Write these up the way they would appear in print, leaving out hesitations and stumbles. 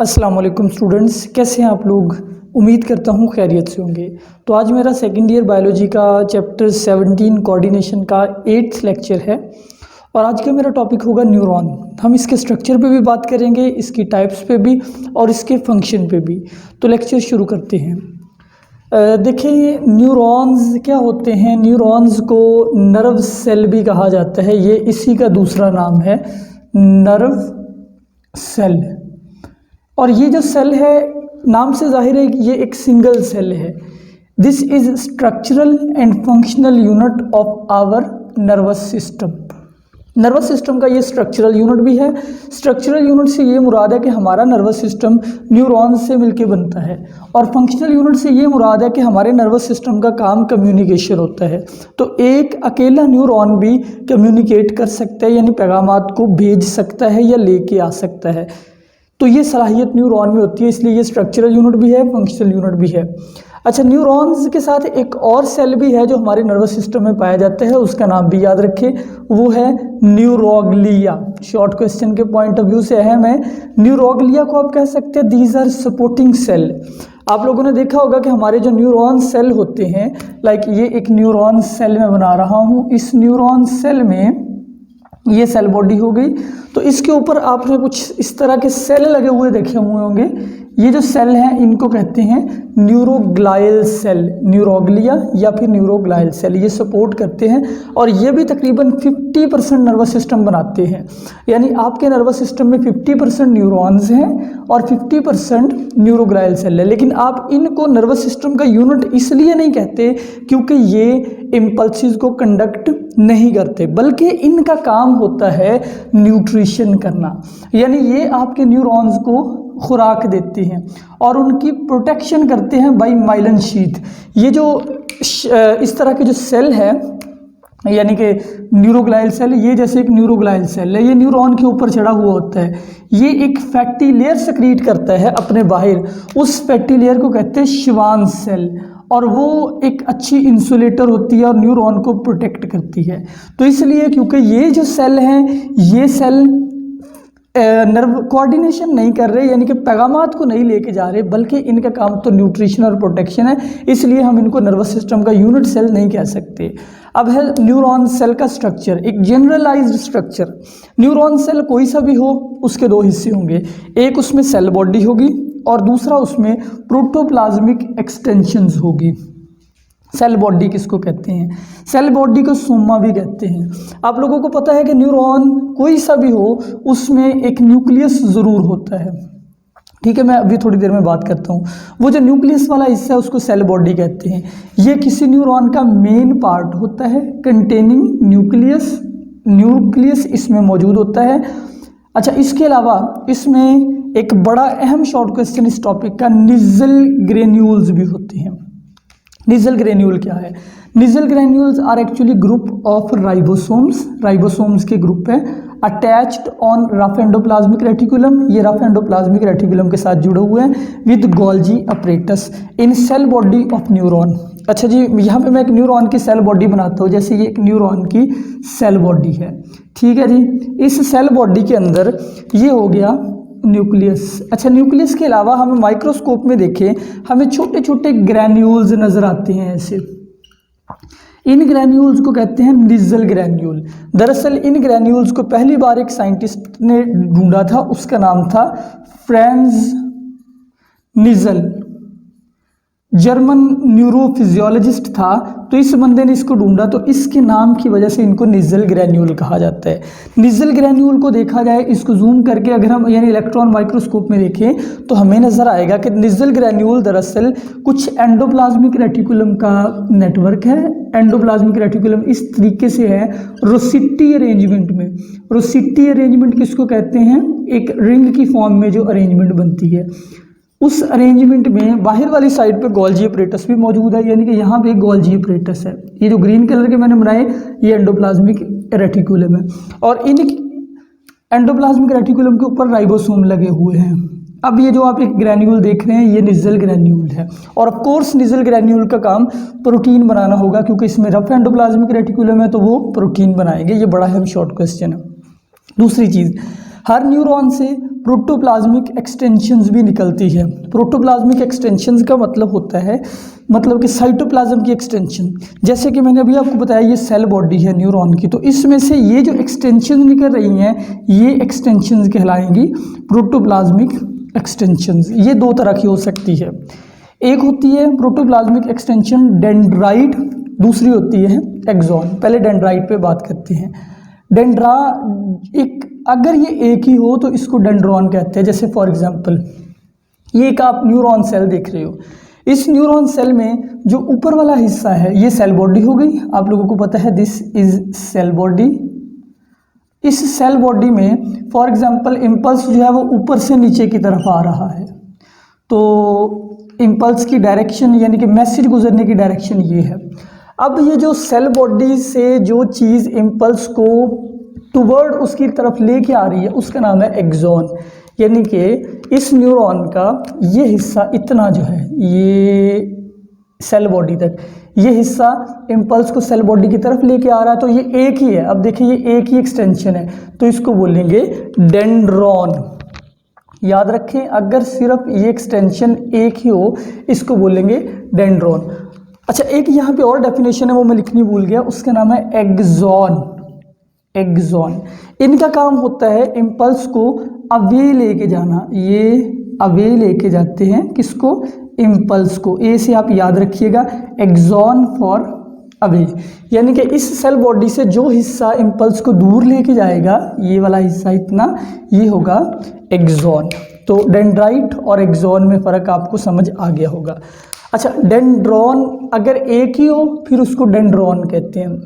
अस्सलाम वालेकुम स्टूडेंट्स, कैसे हैं आप लोग। उम्मीद करता हूँ खैरियत से होंगे। तो आज मेरा सेकंड ईयर बायोलॉजी का चैप्टर 17 कोऑर्डिनेशन का 8th लेक्चर है और आज का मेरा टॉपिक होगा न्यूरॉन। हम इसके स्ट्रक्चर पे भी बात करेंगे, इसकी टाइप्स पे भी और इसके फंक्शन पे भी। तो लेक्चर शुरू करते हैं। देखिए न्यूरॉन्स क्या होते हैं। न्यूरॉन्स को नर्व सेल भी कहा जाता है, ये इसी का दूसरा नाम है नर्व सेल। और ये जो सेल है नाम से जाहिर है कि ये एक सिंगल सेल है। This is structural and functional unit of our nervous system. Nervous system का ये स्ट्रक्चरल यूनिट भी है। स्ट्रक्चरल यूनिट से ये मुराद है कि हमारा नर्वस सिस्टम न्यूरॉन्स से मिलके बनता है और फंक्शनल यूनिट से ये मुराद है कि हमारे नर्वस सिस्टम का काम कम्युनिकेशन होता है। तो एक अकेला न्यूरॉन भी कम्युनिकेट कर सकता है, यानी पैगामात को भेज सकता है या लेके आ सकता है। तो ये सलाहियत न्यूरॉन में होती है, इसलिए ये स्ट्रक्चरल यूनिट भी है, फंक्शनल यूनिट भी है। अच्छा, न्यूरॉन्स के साथ एक और सेल भी है जो हमारे नर्वस सिस्टम में पाया जाता है, उसका नाम भी याद रखें, वो है न्यूरोग्लिया। शॉर्ट क्वेश्चन के पॉइंट ऑफ व्यू से अहम है। न्यूरोग्लिया को आप कह सकते हैं दीज आर सपोर्टिंग सेल। आप लोगों ने देखा होगा कि हमारे जो न्यूरॉन सेल होते हैं, लाइक ये एक न्यूरॉन सेल मैं बना रहा हूँ, इस न्यूरॉन सेल में ये सेल बॉडी हो गई। तो इसके ऊपर आपने कुछ इस तरह के सेल लगे हुए देखे हुए होंगे। ये जो सेल हैं इनको कहते हैं न्यूरोग्लायल सेल, न्यूरोग्लिया या फिर न्यूरोग्लायल सेल। ये सपोर्ट करते हैं और ये भी तकरीबन 50% नर्वस सिस्टम बनाते हैं। यानी आपके नर्वस सिस्टम में 50% न्यूरॉन्स हैं और 50% न्यूरोग्लायल सेल है। लेकिन आप इनको नर्वस सिस्टम का यूनिट इसलिए नहीं कहते क्योंकि ये इम्पल्सिस को कंडक्ट नहीं करते, बल्कि इनका काम होता है न्यूट्रिशन करना। यानी ये आपके न्यूरॉन्स को खुराक देते हैं और उनकी प्रोटेक्शन करते हैं बाय माइलिन शीथ। ये जो इस तरह के जो सेल है, यानी कि न्यूरोग्लायल सेल, ये जैसे एक न्यूरोग्लायल सेल है, ये न्यूरॉन के ऊपर चढ़ा हुआ होता है। ये एक फैटी लेयर सेक्रीट करता है अपने बाहर, उस फैटी लेयर को कहते हैं शिवान सेल, और वो एक अच्छी इंसुलेटर होती है और न्यूरॉन को प्रोटेक्ट करती है। तो इसलिए क्योंकि ये जो सेल हैं, ये सेल नर्व कोऑर्डिनेशन नहीं कर रहे, यानी कि पैगामात को नहीं लेके जा रहे, बल्कि इनका काम तो न्यूट्रिशन और प्रोटेक्शन है, इसलिए हम इनको नर्वस सिस्टम का यूनिट सेल नहीं कह सकते। अब है न्यूरॉन सेल का स्ट्रक्चर, एक जनरलाइज्ड स्ट्रक्चर। न्यूरॉन सेल कोई सा भी हो, उसके दो हिस्से होंगे, एक उसमें सेल बॉडी होगी और दूसरा उसमें प्रोटोप्लाज्मिक एक्सटेंशंस होगी। सेल बॉडी किसको कहते हैं? सेल बॉडी को सोमा भी कहते हैं। आप लोगों को पता है कि न्यूरॉन कोई सा भी हो उसमें एक न्यूक्लियस ज़रूर होता है, ठीक है। मैं अभी थोड़ी देर में बात करता हूँ। वो जो न्यूक्लियस वाला हिस्सा है उसको सेल बॉडी कहते हैं। ये किसी न्यूरॉन का मेन पार्ट होता है, कंटेनिंग न्यूक्लियस। न्यूक्लियस इसमें मौजूद होता है। अच्छा, इसके अलावा इसमें एक बड़ा अहम शॉर्ट क्वेश्चन इस टॉपिक का, निजल ग्रेन्यूल्स भी होते हैं। निजल ग्रेन्यूल क्या है? Nissl granules are actually group of ribosomes. Ribosomes के ग्रुप है attached on rough endoplasmic reticulum. ये रफ एंडोप्लाज्मिक रेटिकुलम के साथ जुड़े हुए हैं with Golgi apparatus in cell body of neuron. अच्छा जी, यहाँ पे मैं एक न्यूरॉन की सेल बॉडी बनाता हूँ। जैसे ये एक न्यूरॉन की सेल बॉडी है, ठीक है जी। इस सेल बॉडी के अंदर ये हो गया न्यूक्लियस। अच्छा, न्यूक्लियस के अलावा हमें माइक्रोस्कोप में देखें, हमें छोटे छोटे ग्रैन्यूल्स नज़र आते हैं ऐसे। इन ग्रैन्यूल्स को कहते हैं निजल ग्रैन्यूल। दरअसल इन ग्रैन्यूल्स को पहली बार एक साइंटिस्ट ने ढूंढा था, उसका नाम था फ्रांज निजल। जर्मन न्यूरोफिजियोलॉजिस्ट था, तो इस बंदे ने इसको ढूंढा, तो इसके नाम की वजह से इनको निजल ग्रैन्यूल कहा जाता है। निजल ग्रैन्यूल को देखा जाए, इसको जूम करके अगर हम यानी इलेक्ट्रॉन माइक्रोस्कोप में देखें तो हमें नज़र आएगा कि निजल ग्रैन्यूल दरअसल कुछ एंडोप्लाज्मिक रेटिकुलम का नेटवर्क है। एंडोप्लाज्मिक रेटिकुलम इस तरीके से है रोसिटी अरेंजमेंट में। रोसिटी अरेंजमेंट किसको कहते हैं? एक रिंग की फॉर्म में जो अरेंजमेंट बनती है, उस अरेंजमेंट में बाहर वाली साइड पे गोल्जी अपरेटस भी मौजूद है, यानी कि यहाँ पे गोल्जी अपरेटस है। ये जो ग्रीन कलर के मैंने बनाए ये एंडोप्लाज्मिक रेटिकुलम है और इन एंडोप्लाज्मिक रेटिकुलम के ऊपर राइबोसोम लगे हुए हैं। अब ये जो आप एक ग्रैन्यूल देख रहे हैं ये निजल ग्रैन्यूल है और ऑफ कोर्स निजल ग्रैन्यूल का काम प्रोटीन बनाना होगा, क्योंकि इसमें रफ एंडोप्लाज्मिक रेटिकुलम है तो वो प्रोटीन बनाएंगे। ये बड़ा अहम शॉर्ट क्वेश्चन है। दूसरी चीज़, हर न्यूरॉन से प्रोटोप्लाज्मिक एक्सटेंशंस भी निकलती है। प्रोटोप्लाज्मिक एक्सटेंशंस का मतलब होता है मतलब कि साइटोप्लाज्म की एक्सटेंशन। जैसे कि मैंने अभी आपको बताया ये सेल बॉडी है न्यूरॉन की, तो इसमें से ये जो एक्सटेंशन निकल रही हैं ये एक्सटेंशंस कहलाएंगी प्रोटोप्लाज्मिक एक्सटेंशंस। ये दो तरह की हो सकती है, एक होती है प्रोटोप्लाज्मिक एक्सटेंशन डेंड्राइट, दूसरी होती है एक्सॉन। पहले डेंड्राइट पे बात करते हैं। डेंड्रा एक अगर ये एक ही हो तो इसको डेंड्रॉन कहते हैं। जैसे फॉर एग्जांपल ये एक आप न्यूरॉन सेल देख रहे हो, इस न्यूरॉन सेल में जो ऊपर वाला हिस्सा है ये सेल बॉडी हो गई, आप लोगों को पता है दिस इज सेल बॉडी। इस सेल बॉडी में फॉर एग्जांपल इम्पल्स जो है वो ऊपर से नीचे की तरफ आ रहा है, तो इम्पल्स की डायरेक्शन यानी कि मैसेज गुजरने की डायरेक्शन ये है। अब ये जो सेल बॉडी से जो चीज़ इम्पल्स को टुवर्ड उसकी तरफ लेके आ रही है उसका नाम है एक्सॉन। यानी कि इस न्यूरॉन का ये हिस्सा इतना जो है ये सेल बॉडी तक ये हिस्सा इम्पल्स को सेल बॉडी की तरफ लेके आ रहा है, तो ये एक ही है। अब देखिए ये एक ही एक्सटेंशन है, तो इसको बोलेंगे डेंड्रॉन। याद रखें अगर सिर्फ ये एक्सटेंशन एक ही हो इसको बोलेंगे डेंड्रॉन। अच्छा, एक यहाँ पे और डेफिनेशन है वो मैं लिखनी भूल गया, उसका नाम है एक्सॉन। एक्सॉन इनका काम होता है इम्पल्स को अवे लेके जाना। ये अवे लेके जाते हैं किसको, इम्पल्स को। ए से आप याद रखिएगा एक्सॉन फॉर अवे, यानी कि इस सेल बॉडी से जो हिस्सा इम्पल्स को दूर लेके जाएगा ये वाला हिस्सा इतना, ये होगा एक्सॉन। तो डेंड्राइट और एक्सॉन में फ़र्क आपको समझ आ गया होगा। अच्छा, डेंड्रॉन अगर एक ही हो फिर उसको डेंड्रॉन कहते हैं,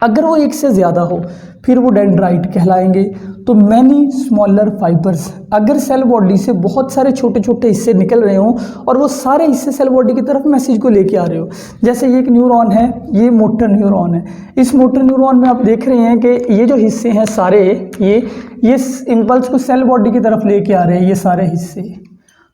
अगर वो एक से ज़्यादा हो फिर वो डेंड्राइट कहलाएंगे। तो मैनी स्मॉलर फाइबर्स, अगर सेल बॉडी से बहुत सारे छोटे छोटे हिस्से निकल रहे हों और वो सारे हिस्से सेल बॉडी की तरफ मैसेज को लेके आ रहे हो, जैसे ये एक न्यूरॉन है, ये मोटर न्यूरॉन है। इस मोटर न्यूरॉन में आप देख रहे हैं कि ये जो हिस्से हैं सारे ये इम्पल्स को सेल बॉडी की तरफ लेके आ रहे हैं ये सारे हिस्से,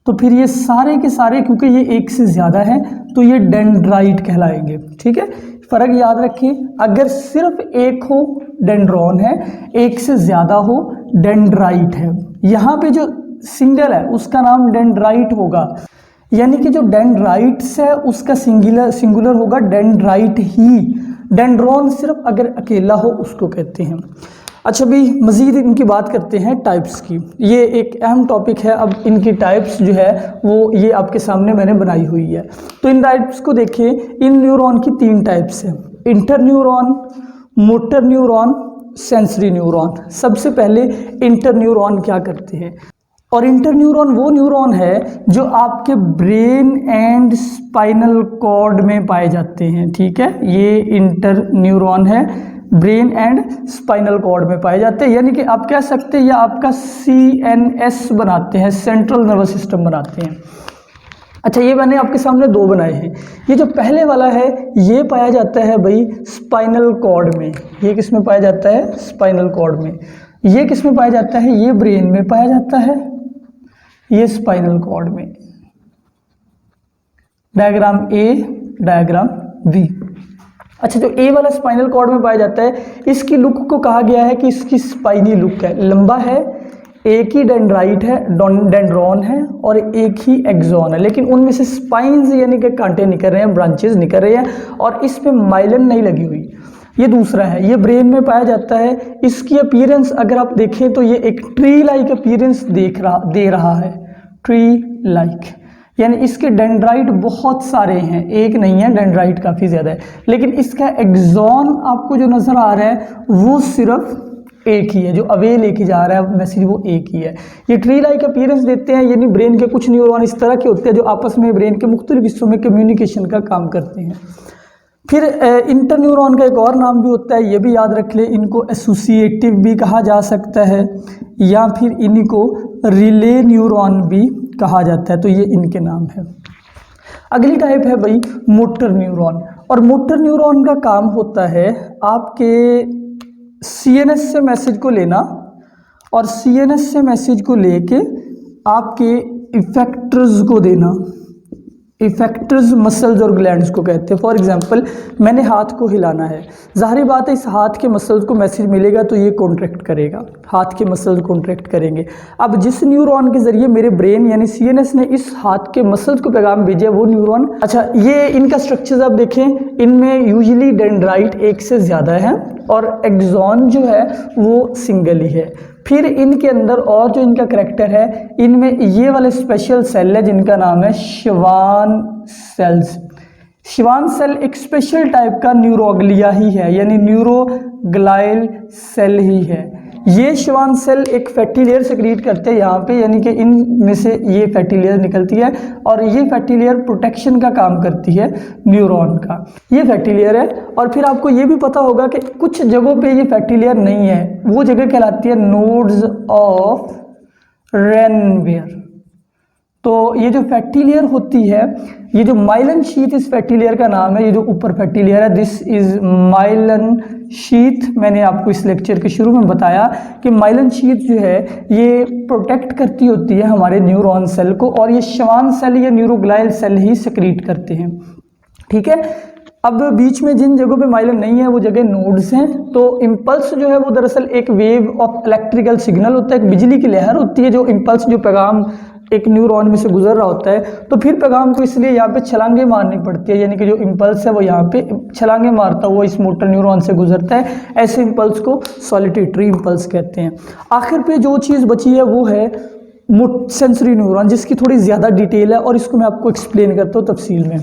तो फिर ये सारे के सारे क्योंकि ये एक से ज़्यादा है तो ये डेंड्राइट कहलाएंगे। ठीक है, फ़र्क याद रखिए, अगर सिर्फ एक हो डेंड्रॉन है, एक से ज़्यादा हो डेंड्राइट है। यहाँ पे जो सिंगल है उसका नाम डेंड्राइट होगा, यानी कि जो डेंड्राइट्स है उसका सिंगुलर होगा डेंड्राइट ही। डेंड्रॉन सिर्फ अगर अकेला हो उसको कहते हैं। अच्छा, भी मज़ीद इनकी बात करते हैं टाइप्स की। ये एक अहम टॉपिक है। अब इनकी टाइप्स जो है वो ये आपके सामने मैंने बनाई हुई है। तो इन टाइप्स को देखिए, इन न्यूरॉन की 3 टाइप्स हैं, inter neuron, motor neuron, sensory neuron. सबसे पहले इंटर न्यूरॉन क्या करते हैं, और इंटर न्यूरॉन वो न्यूरॉन है जो आपके ब्रेन एंड स्पाइनल कॉर्ड में पाए जाते हैं। ठीक है, ये इंटर न्यूरॉन है, ब्रेन एंड स्पाइनल कॉर्ड में पाए जाते हैं, यानी कि आप कह सकते हैं या आपका CNS बनाते हैं, सेंट्रल नर्वस सिस्टम बनाते हैं। अच्छा, ये मैंने आपके सामने 2 बनाए हैं। ये जो पहले वाला है ये पाया जाता है भाई स्पाइनल कॉर्ड में। ये किस में पाया जाता है, स्पाइनल कॉर्ड में। ये किस में पाया जाता है, ये ब्रेन में पाया जाता है, ये स्पाइनल कॉर्ड में। Diagram A, diagram B। अच्छा, जो ए वाला स्पाइनल कॉर्ड में पाया जाता है इसकी लुक को कहा गया है कि इसकी स्पाइनी लुक है, लंबा है, एक ही डेंड्राइट है, डेंड्रॉन है और एक ही एक्सॉन है, लेकिन उनमें से स्पाइन्स यानी कि कांटे निकल रहे हैं, ब्रांचेस निकल रहे हैं और इस पे माइलिन नहीं लगी हुई। ये दूसरा है, ये ब्रेन में पाया जाता है। इसकी अपीयरेंस अगर आप देखें तो ये एक ट्री लाइक अपीयरेंस दे रहा है, ट्री लाइक, यानी इसके डेंड्राइट बहुत सारे हैं, एक नहीं है, डेंड्राइट काफ़ी ज़्यादा है, लेकिन इसका एक्सॉन आपको जो नज़र आ रहा है वो सिर्फ एक ही है, जो अवे लेके जा रहा है मैसेज वो एक ही है। ये ट्री लाइक अपीयरेंस देते हैं, यानी ब्रेन के कुछ न्यूरॉन इस तरह के होते हैं जो आपस में ब्रेन के मुख्तलिफ हिस्सों में कम्युनिकेशन का काम करते हैं। फिर इंटर न्यूरॉन का एक और नाम भी होता है, ये भी याद रख ले, इनको एसोसिएटिव भी कहा जा सकता है या फिर इनको रिले न्यूरॉन भी कहा जाता है, तो ये इनके नाम है। अगली टाइप है भाई मोटर न्यूरॉन, और मोटर न्यूरॉन का काम होता है आपके CNS से मैसेज को लेना और CNS से मैसेज को लेके आपके इफेक्टर्स को देना। इफेक्टर्स मसल्स और ग्लैंड्स को कहते हैं। फॉर एग्जांपल मैंने हाथ को हिलाना है, ज़ाहिर बात है इस हाथ के मसल्स को मैसेज मिलेगा तो ये कॉन्ट्रैक्ट करेगा, हाथ के मसल्स कॉन्ट्रैक्ट करेंगे। अब जिस न्यूरॉन के ज़रिए मेरे ब्रेन यानी सीएनएस ने इस हाथ के मसल्स को पैगाम भेजा वो न्यूरॉन, अच्छा ये इनका स्ट्रक्चर्स आप देखें, इनमें यूजुअली डेंड्राइट एक से ज़्यादा है और एक्सॉन जो है वो सिंगल ही है। फिर इनके अंदर और जो इनका करैक्टर है, इनमें ये वाले स्पेशल सेल है जिनका नाम है शिवान सेल्स। शिवान सेल एक स्पेशल टाइप का न्यूरोग्लिया ही है, यानी न्यूरोग्लाइल सेल ही है। ये शिवान सेल एक फैटी लेयर सेक्रीट करते हैं यहाँ पे, यानी कि इनमें से ये फैटी लेयर निकलती है और ये फैटी लेयर प्रोटेक्शन का काम करती है न्यूरॉन का, ये फैटी लेयर है। और फिर आपको ये भी पता होगा कि कुछ जगहों पे ये फैटी लेयर नहीं है, वो जगह कहलाती है नोड्स ऑफ रेनवेयर। तो ये जो फैटी लेयर होती है, ये जो माइलन शीथ इस फैटी लेयर का नाम है, ये जो ऊपर फैटी लेयर है दिस इज माइलन शीथ। मैंने आपको इस लेक्चर के शुरू में बताया कि माइलन शीथ जो है ये प्रोटेक्ट करती होती है हमारे न्यूरॉन सेल को, और ये शिवान सेल या न्यूरोग्लाइल सेल ही सेक्रीट करते हैं, ठीक है। अब बीच में जिन जगहों पे माइलन नहीं है वो जगह नोड्स हैं। तो इम्पल्स जो है वो दरअसल एक वेव ऑफ इलेक्ट्रिकल सिग्नल होता है, एक बिजली की लहर होती है जो इम्पल्स जो पैगाम एक न्यूरॉन में से गुजर रहा होता है। तो फिर पैगाम को इसलिए यहाँ पे छलांगे मारनी पड़ती है, यानी कि जो इम्पल्स है वो यहाँ पे छलांगे मारता हुआ इस मोटर न्यूरॉन से गुजरता है। ऐसे इम्पल्स को सॉलिटेटरी इम्पल्स कहते हैं। आखिर पे जो चीज़ बची है वो है सेंसरी न्यूरॉन, जिसकी थोड़ी ज़्यादा डिटेल है और इसको मैं आपको एक्सप्लेन करता हूँ तफसील में।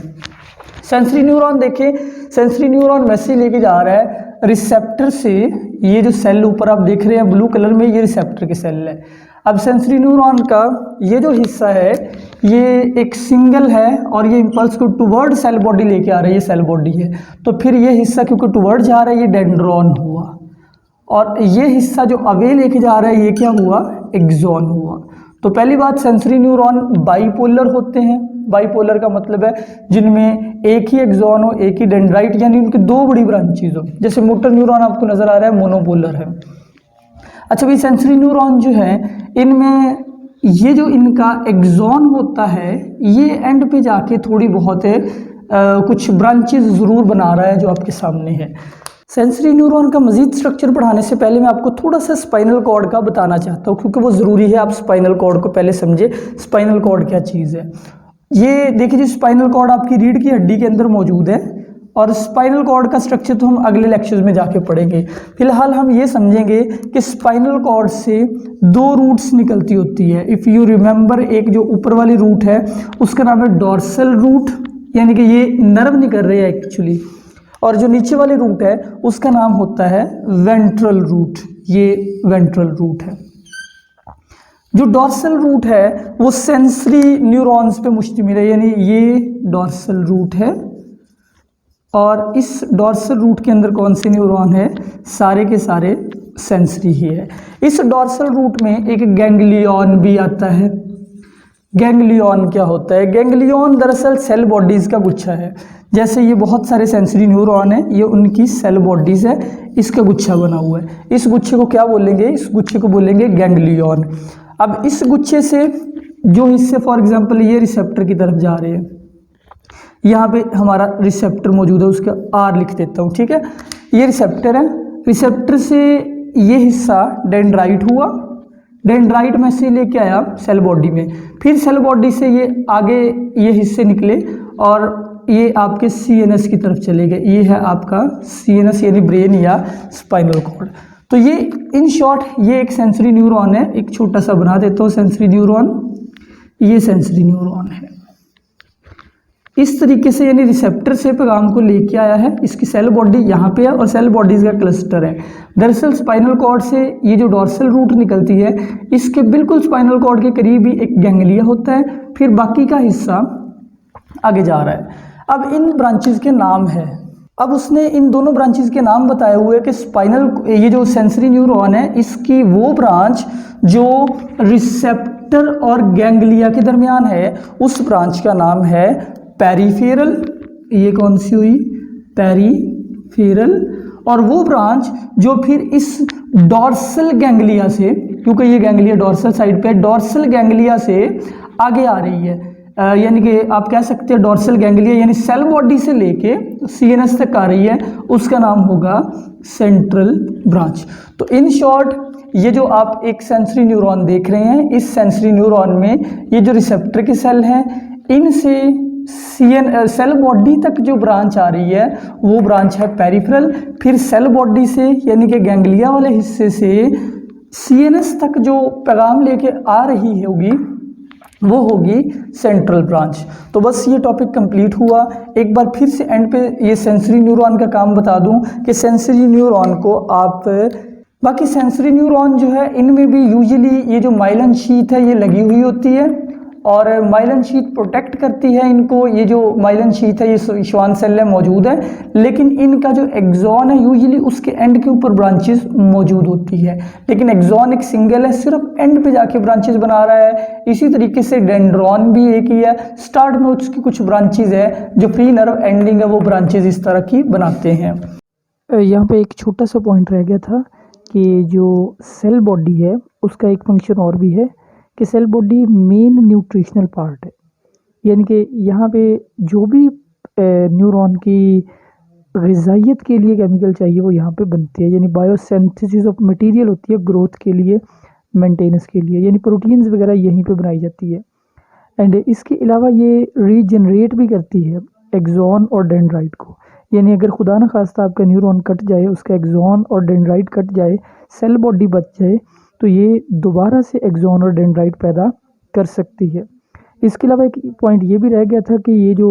सेंसरी न्यूरॉन देखिए, सेंसरी न्यूरॉन मैसेज लेके जा रहा है रिसेप्टर से। ये जो सेल ऊपर आप देख रहे हैं ब्लू कलर में, ये रिसेप्टर के सेल है। अब सेंसरी न्यूरॉन का ये जो हिस्सा है ये एक सिंगल है और ये इम्पल्स को टुवर्ड सेल बॉडी लेके आ रहा है, ये सेल बॉडी है। तो फिर ये हिस्सा क्योंकि टुवर्ड जा रहा है ये डेंड्रॉन हुआ, और ये हिस्सा जो अवे लेके जा रहा है ये क्या हुआ, एक्सॉन हुआ। तो पहली बात, सेंसरी न्यूरॉन बाइपोलर होते हैं। बाइपोलर का मतलब है जिनमें एक ही एक्सॉन हो, एक ही डेंड्राइट, यानी उनकी दो बड़ी ब्रांचेज हो। जैसे मोटर न्यूरॉन आपको नजर आ रहा है मोनोपोलर है। अच्छा भाई, सेंसरी न्यूरॉन जो है इनमें ये जो इनका एक्सॉन होता है ये एंड पे जाके थोड़ी बहुत कुछ ब्रांचेस ज़रूर बना रहा है जो आपके सामने है। सेंसरी न्यूरॉन का मजीद स्ट्रक्चर पढ़ाने से पहले मैं आपको थोड़ा सा स्पाइनल कॉर्ड का बताना चाहता हूँ, क्योंकि वो ज़रूरी है। आप स्पाइनल कॉर्ड को पहले समझे, स्पाइनल कॉर्ड क्या चीज़ है। ये देखिए जी, स्पाइनल कॉर्ड आपकी रीढ़ की हड्डी के अंदर मौजूद है, और स्पाइनल कॉर्ड का स्ट्रक्चर तो हम अगले लेक्चर्स में जाके पढ़ेंगे। फिलहाल हम ये समझेंगे कि स्पाइनल कॉर्ड से दो रूट्स निकलती होती है। इफ़ यू रिमेंबर, एक जो ऊपर वाली रूट है उसका नाम है डॉर्सल रूट, यानी कि ये नर्व निकल रहे हैं एक्चुअली, और जो नीचे वाली रूट है उसका नाम होता है वेंट्रल रूट, ये वेंट्रल रूट है। जो डॉर्सल रूट है वो सेंसरी न्यूरॉन्स पे मुश्तमिल है, यानी ये डॉर्सल रूट है, और इस डॉर्सल रूट के अंदर कौन से न्यूरॉन है, सारे के सारे सेंसरी ही है। इस डॉर्सल रूट में एक गैंग्लियन भी आता है। गैंग्लियन क्या होता है? गैंग्लियन दरअसल सेल बॉडीज़ का गुच्छा है। जैसे ये बहुत सारे सेंसरी न्यूरॉन है, ये उनकी सेल बॉडीज़ है, इसका गुच्छा बना हुआ है। इस गुच्छे को क्या बोलेंगे? इस गुच्छे को बोलेंगे गैंग्लियन। अब इस गुच्छे से जो हिस्से, फॉर एग्जांपल ये रिसेप्टर की तरफ जा रहे हैं, यहाँ पे हमारा रिसेप्टर मौजूद है, उसका आर लिख देता हूँ, ठीक है। ये रिसेप्टर है, रिसेप्टर से ये हिस्सा डेंड्राइट हुआ, डेंड्राइट में से लेके आया सेल बॉडी में, फिर सेल बॉडी से ये आगे ये हिस्से निकले और ये आपके सीएनएस की तरफ चले गए। ये है आपका सीएनएस यानी ब्रेन या स्पाइनल कॉर्ड। तो ये इन शॉर्ट ये एक सेंसरी न्यूरॉन है। एक छोटा सा बना देता हूँ सेंसरी न्यूरॉन, ये सेंसरी न्यूरॉन है। इस तरीके से यानी रिसेप्टर से पैगाम को लेके आया है। इसकी सेल बॉडी यहाँ पे है और सेल बॉडीज़ का क्लस्टर है। दरअसल स्पाइनल कॉर्ड से ये जो डॉर्सल रूट निकलती है, इसके बिल्कुल स्पाइनल कॉर्ड के करीब ही एक गैंग्लिया होता है, फिर बाकी का हिस्सा आगे जा रहा है। अब इन ब्रांचेस के नाम है, अब उसने इन दोनों ब्रांचेस के नाम बताए हुए कि स्पाइनल, ये जो सेंसरी न्यूरॉन है इसकी वो ब्रांच जो रिसेप्टर और गैंग्लिया के दरमियान है, उस ब्रांच का नाम है पेरिफेरल। ये कौन सी हुई? पेरिफेरल। और वो ब्रांच जो फिर इस डॉर्सल गैंग्लिया से, क्योंकि ये गैंग्लिया डॉर्सल साइड पे, डॉर्सल गैंग्लिया से आगे आ रही है। यानी कि आप कह सकते हैं डोर्सल गैंग्लिया यानी सेल बॉडी से लेके सीएनएस तक आ रही है, उसका नाम होगा सेंट्रल ब्रांच। तो इन शॉर्ट ये जो आप एक सेंसरी न्यूरॉन देख रहे हैं, इस सेंसरी न्यूरॉन में ये जो रिसेप्टर के सेल हैं, इनसे सेल बॉडी तक जो ब्रांच आ रही है वो ब्रांच है पेरिफेरल। फिर सेल बॉडी से यानी कि गैंग्लिया वाले हिस्से से सीएनएस तक जो पैगाम लेके आ रही होगी वो होगी सेंट्रल ब्रांच। तो बस ये टॉपिक कंप्लीट हुआ। एक बार फिर से एंड पे ये सेंसरी न्यूरॉन का काम बता दूं कि सेंसरी न्यूरॉन को आप बाकी सेंसरी न्यूरॉन जो है इनमें भी यूजुअली ये जो माइलिन शीथ है ये लगी हुई होती है और माइलिन शीथ प्रोटेक्ट करती है इनको। ये जो माइलिन शीथ है ये श्वान सेल में मौजूद है, लेकिन इनका जो एक्सॉन है यूजुअली उसके एंड के ऊपर ब्रांचेस मौजूद होती है, लेकिन एक्सॉन एक सिंगल है, सिर्फ एंड पे जाके ब्रांचेस बना रहा है। इसी तरीके से डेंड्रॉन भी एक ही है, स्टार्ट में उसकी कुछ ब्रांचेज है, जो फ्री नर्व एंडिंग है वो ब्रांचेज इस तरह की बनाते हैं। यहाँ पे एक छोटा सा पॉइंट रह गया था कि जो सेल बॉडी है उसका एक फंक्शन और भी है कि cell body main nutritional part है, यानी कि यहाँ पे जो भी न्यूरॉन की ग़िज़ाइयत के लिए केमिकल चाहिए वो यहाँ पे बनते हैं, यानी बायोसिंथेसिस ऑफ मटेरियल होती है ग्रोथ के लिए, मेंटेनेंस के लिए, यानी प्रोटीन्स वगैरह यहीं पे बनाई जाती है। एंड इसके अलावा ये रीजनरेट भी करती है एक्सॉन और डेंड्राइट को, यानी अगर खुदा न खास्ता आपका न्यूरॉन कट जाए, उसका एक्सॉन और डेंड्राइट कट जाए, सेल बॉडी बच जाए, तो ये दोबारा से एक्सॉन और डेंड्राइट पैदा कर सकती है। इसके अलावा एक पॉइंट ये भी रह गया था कि ये जो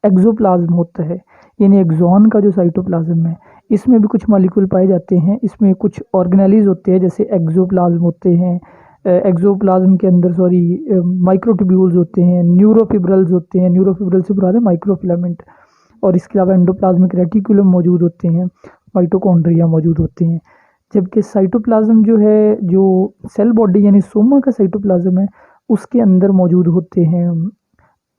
एक्सोप्लाज्म होता है, यानी एक्सॉन का जो साइटोप्लाज्म है, इसमें भी कुछ मॉलिक्यूल पाए जाते हैं, इसमें कुछ ऑर्गेनेलिज होते हैं जैसे एक्सोप्लाज्म होते हैं, एक्सोप्लाज्म के अंदर माइक्रोट्यूब्यूल्स होते हैं, न्यूरोफिब्रल्स होते हैं, न्यूरोफिब्रल से बुरा है माइक्रोफिलामेंट, और इसके अलावा एंडोप्लाज्मिक रेटिकुलम मौजूद होते हैं, माइटोकॉन्ड्रिया मौजूद होते हैं। जबकि साइटोप्लाज्म जो है, जो सेल बॉडी यानी सोमा का साइटोप्लाज्म है, उसके अंदर मौजूद होते हैं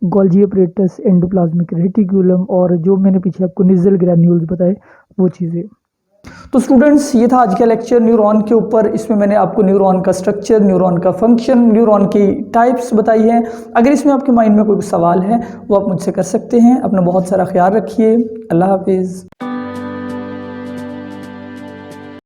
गोल्जी अपरेटस, एंडोप्लाज्मिक रेटिकुलम और जो मैंने पीछे आपको निज़ल ग्रैन्यूल्स बताए वो चीज़ें। तो स्टूडेंट्स ये था आज का लेक्चर न्यूरॉन के ऊपर। इसमें मैंने आपको न्यूरॉन का स्ट्रक्चर, न्यूरॉन का फंक्शन, न्यूरॉन की टाइप्स बताई हैं। अगर इसमें आपके माइंड में कोई सवाल है वो आप मुझसे कर सकते हैं। अपना बहुत सारा ख्याल रखिए। अल्लाह हाफिज़।